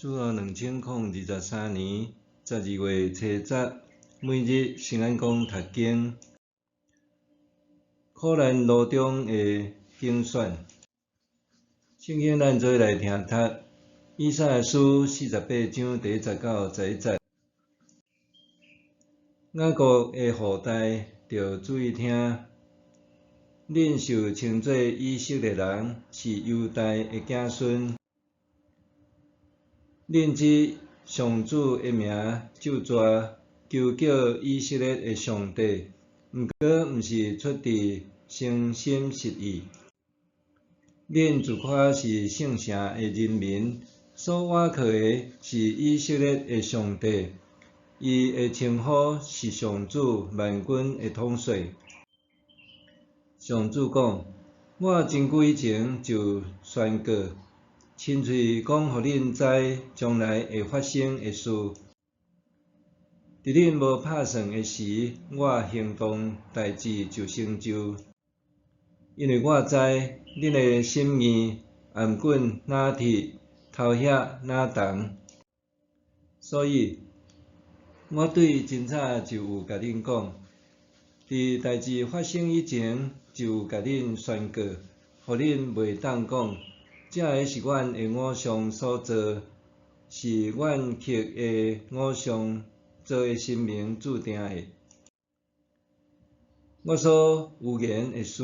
主后2023年12月初10，每日圣安宫读经，苦难路中的竞选。圣经咱做来听读，以赛亚书48章第19、21节。雅各的后代着注意听，恁受称作以色列人，是犹大的子孙。恁即上主的名咒詛，求叫以色列的上帝，毋过毋是出自诚心实意。恁自夸是圣城的人民，所倚靠的是以色列的上帝，伊的称呼是上主万军的统帅。上主讲：我真久以前就宣告，亲嘴讲互恁知将来会发生的事。伫恁无拍算的时，我行动代志就成就。因为我知恁的心意颔滚哪铁，头额哪重，所以我真早就有甲恁讲，伫代志发生以前就有甲恁宣告，互恁袂当讲，这个是阮的偶像所做，是阮刻的偶像做的神明注定的。我所预言的事，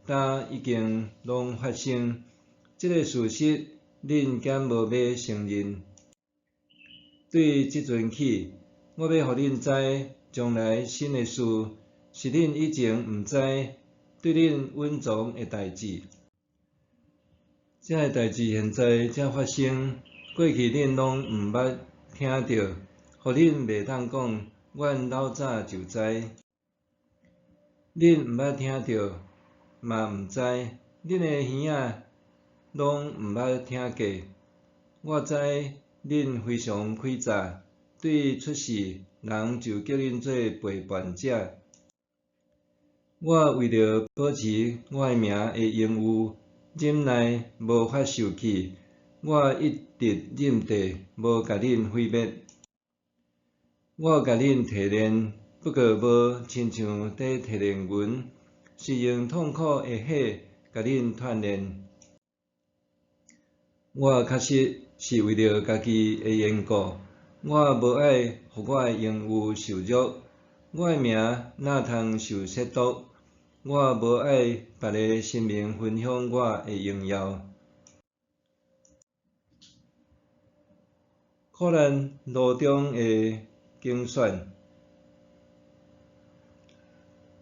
今已经拢发生，这个事实恁竟无要承认。对即阵起，我要互恁知，将来新的事是恁以前毋知，对恁稳重的代志。这个代志现在才发生，过去恁拢毋捌听到，互恁袂当讲，阮老早就知。恁毋捌听到，嘛毋知，恁的耳仔拢毋捌听过。我知恁非常诡诈，对出世人就叫恁做陪伴者。我为着保持我的名的荣誉，忍耐无发受气，我一直忍耐，无甲恁毁灭。我甲恁提炼，不过无亲像在提炼银，是用痛苦的血甲恁锻炼。我确实是为着家己的缘故，我无爱互我的荣誉受辱，我的名哪通受亵渎？我无爱别个生命分享我的荣耀。苦难路中的竞选。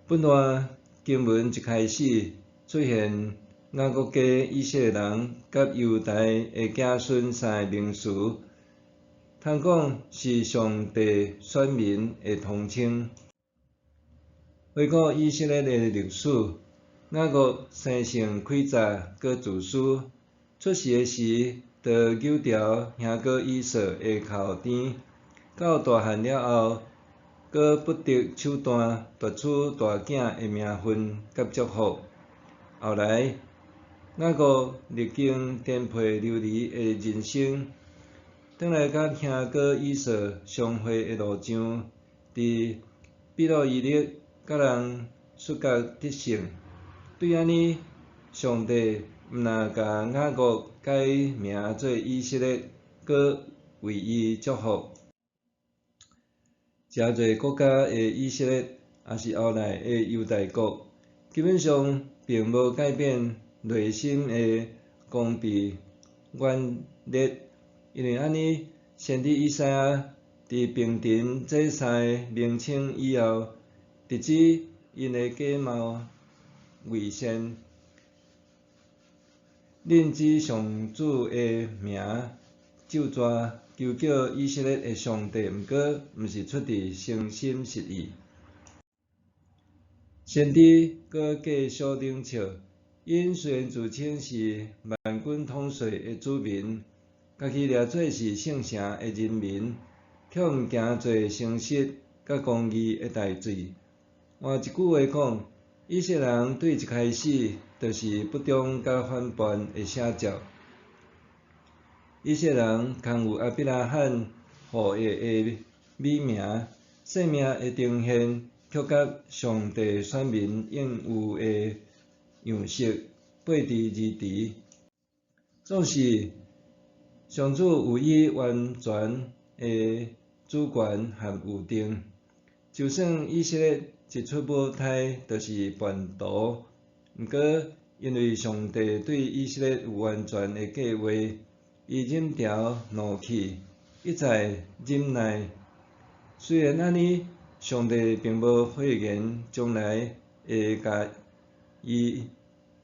本段经文一开始出现雅各家以色列人甲犹大的子孙三个名词，通讲是上帝选民的统称。回顾以色列的历史，雅各生性诡诈，佮自私，出世的时就扭条兄哥以扫的口甜，到大汉了后，佮不得手段夺取大囝的名分佮祝福。后来，雅各历经颠沛流离的人生，转来甲兄哥以扫相会的路上，伫比罗伊勒甲人摔角得胜。对安尼，上帝毋但甲雅各改名做以色列，佮为伊祝福。诚侪国家的以色列，也是后来的犹大国，基本上并无改变内心的刚愎顽劣。因为安尼，先知以赛亚伫平定这三个名称以后，直指因的假冒伪善。恁即上主的名咒詛，求叫以色列的上帝，毋过毋是出自诚心实意。先知佮继续冷笑，因虽然自称是万军统帅的子民，家己掠做是圣城的人民，却毋行做诚实佮公义的代志。换一句话讲，以色列人对一开始就是不忠佮反叛的写照。以色列人空有亚伯拉罕予的美名，性命的呈现，却甲上帝选民应有的样式背离而驰。总是上主有伊完全的主权和有定，就算以色列一出母胎就是叛徒，毋过因为上帝对以色列有完全的计划，伊忍调怒气，一再忍耐。虽然安尼，上帝并无讳言将来会甲伊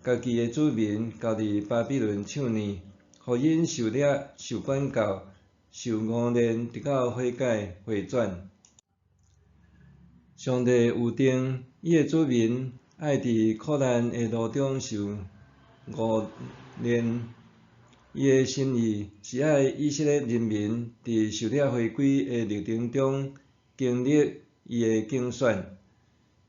家己的子民交伫巴比伦手里，互因受掠、受管教、受熬炼，直到悔改回转。上帝有定，伊的子民爱伫苦难的路中受熬炼。伊的心意是爱以色列人民伫受掠回归的历程中经历伊的竞选。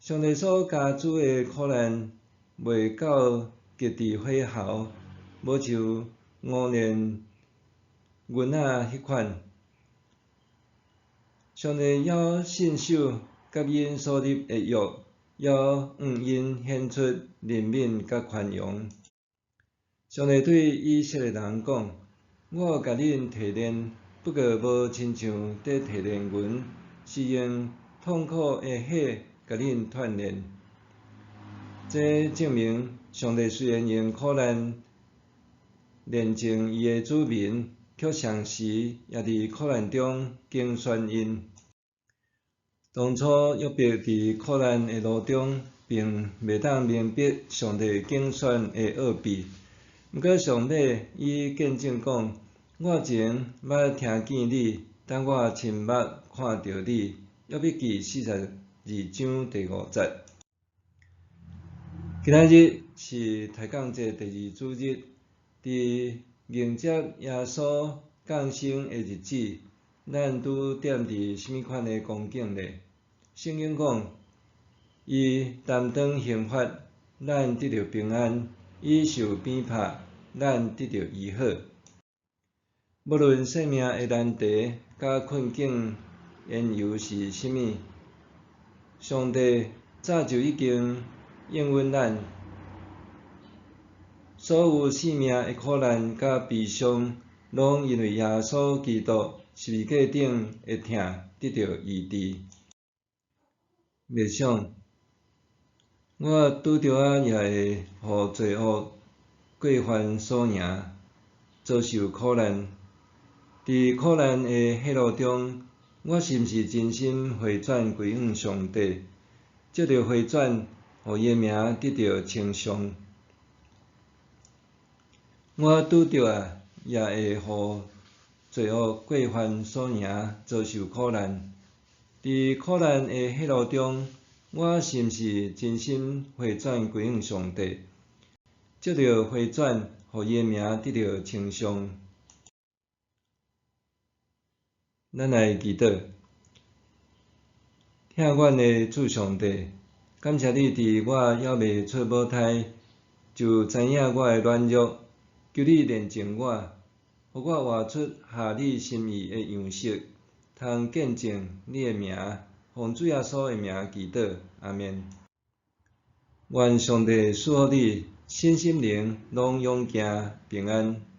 上帝所加诸的苦难袂到极致火候，无像熬炼银仔迄款。上帝要信守甲因所立的约，要向因显出怜悯甲宽容。上帝对以色列人讲：我甲恁提炼，不过无亲像在提炼银，是用痛苦的火甲恁锻炼。这证明，上帝虽然用苦难炼净伊的子民，却同时也伫苦难中竞选因。当初约伯伫苦难的路中，并袂当明白上帝竞选的奥秘。毋过上尾伊见证讲：我前捌听见你，但我亲目看着你。约伯记42章第5节。今仔日是抬杠节第2主日，伫迎接耶稣降生的日子，咱拄踮伫什么款的光景呢？圣经讲，伊担当刑罚，咱得到平安；伊受鞭拍，咱得到医好。无论生命的难题甲困境缘由是甚物，上帝早就已经应允咱。所有生命的苦难甲悲伤，拢因为耶稣基督十字架顶的疼得到医治。默想，我拄着也会互罪恶过犯所赢，遭受苦难。伫苦难的火路中，我是毋是真心回转归向上帝？借着回转，互伊的名得到称颂。我拄着也会互罪恶过犯所赢，遭受苦难。伫苦难的火路中，我是毋是真心回转归向上帝？借着回转，互伊的名得到称颂。咱来祈祷，听阮的主上帝，感谢你伫我还未出母胎，就知影我的软弱，求你炼净我，互我活出合你心意的样式，通见证你的名，奉主耶稣的名祈祷，阿们。愿上帝赐福你身心灵拢勇健平安。